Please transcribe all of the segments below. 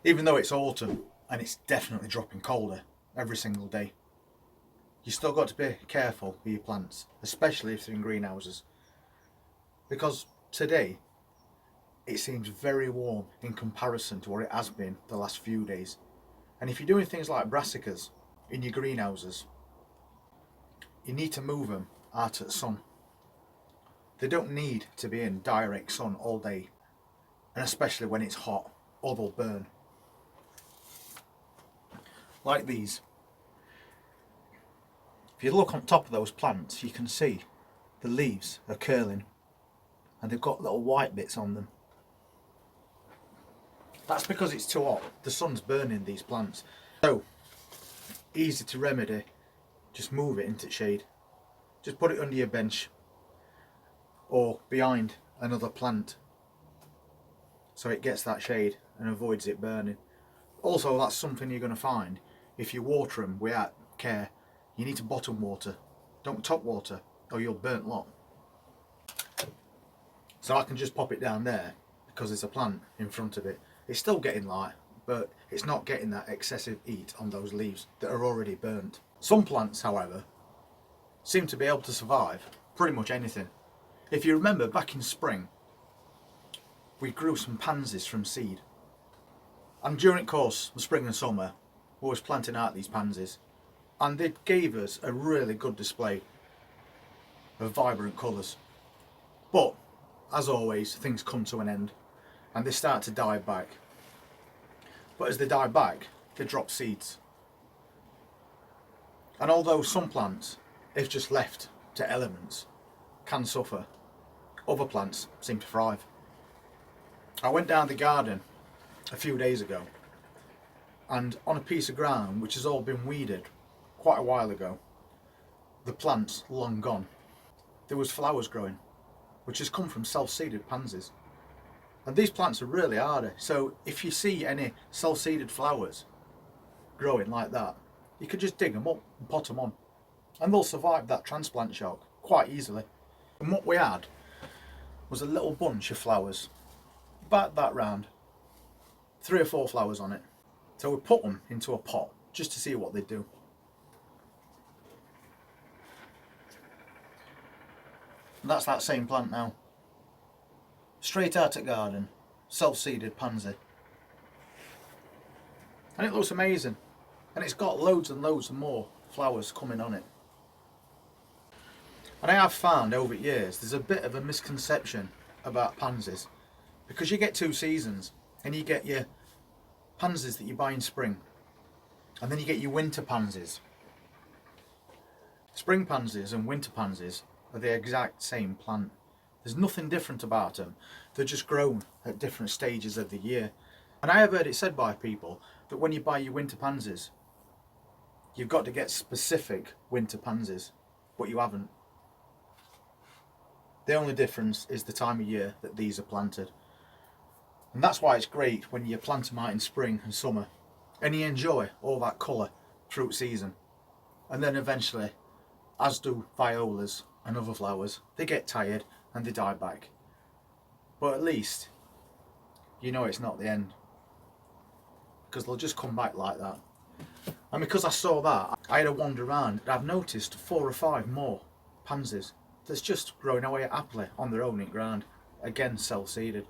Even though it's autumn and it's definitely dropping colder every single day, you still got to be careful with your plants, especially if they're in greenhouses, because today it seems very warm in comparison to what it has been the last few days. And if you're doing things like brassicas in your greenhouses, you need to move them out of the sun. They don't need to be in direct sun all day, and especially when it's hot, or they'll burn. Like these. If you look on top of those plants, you can see the leaves are curling and they've got little white bits on them. That's because it's too hot. The sun's burning these plants. So, easy to remedy, just move it into shade. Just put it under your bench or behind another plant so it gets that shade and avoids it burning. Also, that's something you're going to find if you water them without care. You need to bottom water, don't top water, or you'll burnt lot. So I can just pop it down there because there's a plant in front of it. It's still getting light, but it's not getting that excessive heat on those leaves that are already burnt. Some plants, however, seem to be able to survive pretty much anything. If you remember back in spring, we grew some pansies from seed. And during the course of spring and summer, we was planting out these pansies. And they gave us a really good display of vibrant colours. But, as always, things come to an end and they start to die back. But as they die back, they drop seeds. And although some plants, if just left to elements, can suffer, other plants seem to thrive. I went down the garden a few days ago, and on a piece of ground which has all been weeded quite a while ago, the plant's long gone. There was flowers growing, which has come from self-seeded pansies. And these plants are really hardy, so if you see any self-seeded flowers growing like that, you could just dig them up and pot them on, and they'll survive that transplant shock quite easily. And what we had was a little bunch of flowers, about that round, 3 or 4 flowers on it. So we put them into a pot just to see what they do. And that's that same plant now. Straight out of garden, self-seeded pansy. And it looks amazing. And it's got loads and loads of more flowers coming on it. And I have found over the years there's a bit of a misconception about pansies, because you get 2 seasons, and you get your pansies that you buy in spring, and then you get your winter pansies. Spring pansies and winter pansies are the exact same plant. There's nothing different about them. They're just grown at different stages of the year. And I have heard it said by people that when you buy your winter pansies, you've got to get specific winter pansies, but you haven't. The only difference is the time of year that these are planted. And that's why it's great when you plant them out in spring and summer, and you enjoy all that colour through season. And then eventually, as do violas and other flowers, they get tired and they die back. But at least you know it's not the end, because they'll just come back like that. And because I saw that, I had a wander around and I've noticed 4 or 5 more pansies that's just growing away happily on their own in ground, again self-seeded.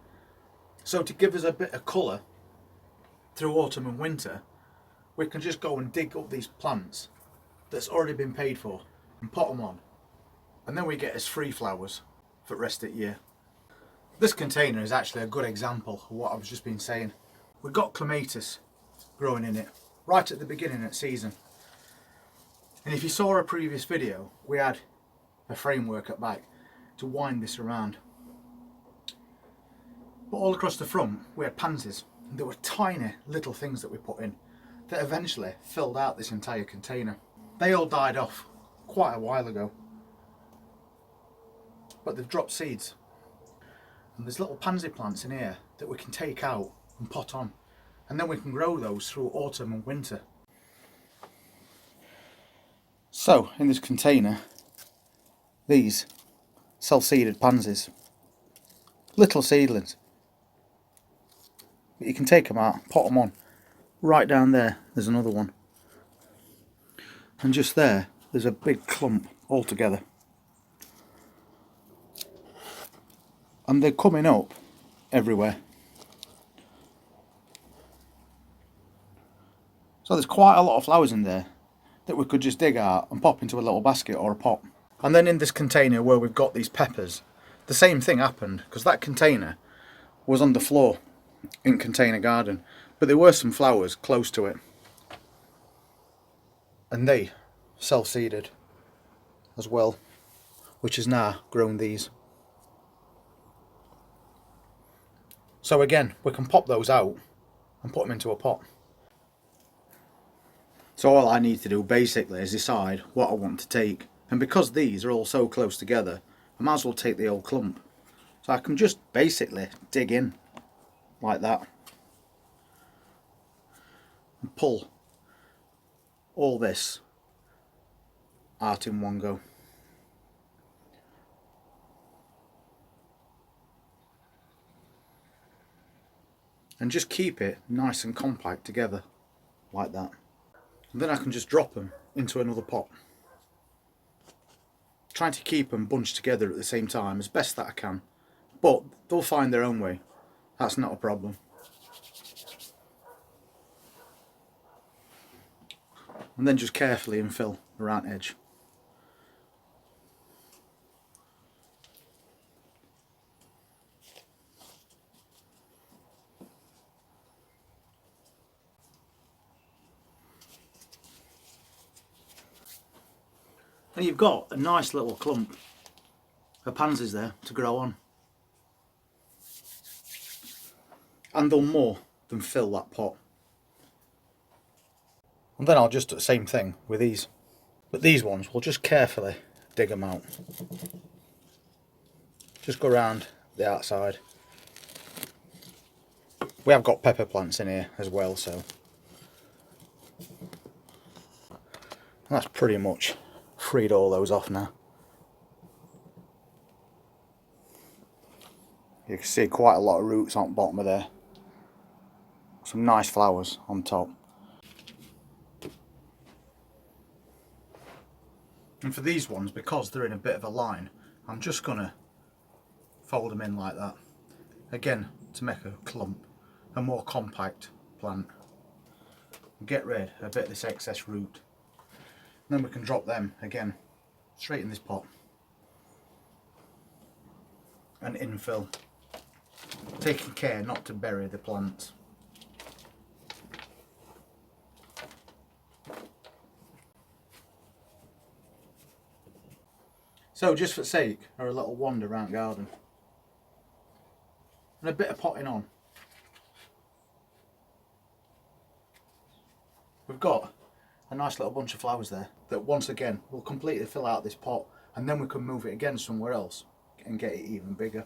So to give us a bit of colour through autumn and winter, we can just go and dig up these plants that's already been paid for and pot them on, and then we get us free flowers for the rest of the year. This container is actually a good example of what I've just been saying. We've got clematis growing in it right at the beginning of the season, and if you saw a previous video, we had a framework at back to wind this around. But all across the front we had pansies, and there were tiny little things that we put in that eventually filled out this entire container. They all died off quite a while ago, but they've dropped seeds, and there's little pansy plants in here that we can take out and pot on, and then we can grow those through autumn and winter. So in this container, these self-seeded pansies, little seedlings, but you can take them out, pot them on, right down there there's another one, and just there's a big clump altogether, and they're coming up everywhere. So there's quite a lot of flowers in there that we could just dig out and pop into a little basket or a pot. And then in this container where we've got these peppers, the same thing happened, because that container was on the floor in Container Garden, but there were some flowers close to it, and they self-seeded as well, which has now grown these. So again, we can pop those out and put them into a pot. So all I need to do basically is decide what I want to take, and because these are all so close together, I might as well take the old clump. So I can just basically dig in like that and pull all this out in one go. And just keep it nice and compact together like that. And then I can just drop them into another pot, trying to keep them bunched together at the same time as best that I can, but they'll find their own way, that's not a problem. And then just carefully infill around edge. And you've got a nice little clump of pansies there to grow on. And they'll more than fill that pot. And then I'll just do the same thing with these. But these ones, we'll just carefully dig them out. Just go around the outside. We have got pepper plants in here as well, so that's pretty much freed all those off now. You can see quite a lot of roots on the bottom of there. Some nice flowers on top. And for these ones, because they're in a bit of a line, I'm just going to fold them in like that. Again, to make a clump, a more compact plant. And get rid of a bit of this excess root. And then we can drop them again straight in this pot and infill, taking care not to bury the plants. So just for sake of a little wander around the garden and a bit of potting on, we've got a nice little bunch of flowers there that once again will completely fill out this pot, and then we can move it again somewhere else and get it even bigger.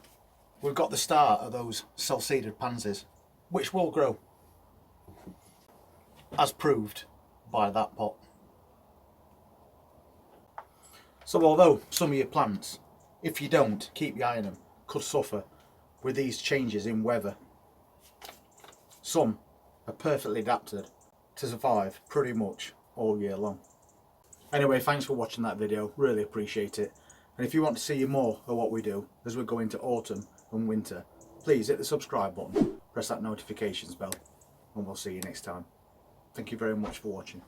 We've got the start of those self-seeded pansies, which will grow, as proved by that pot. So although some of your plants, if you don't keep your eye on them, could suffer with these changes in weather, some are perfectly adapted to survive pretty much all year long. Anyway, thanks for watching that video, really appreciate it. And if you want to see more of what we do as we go into autumn and winter, please hit the subscribe button, press that notifications bell, and we'll see you next time. Thank you very much for watching.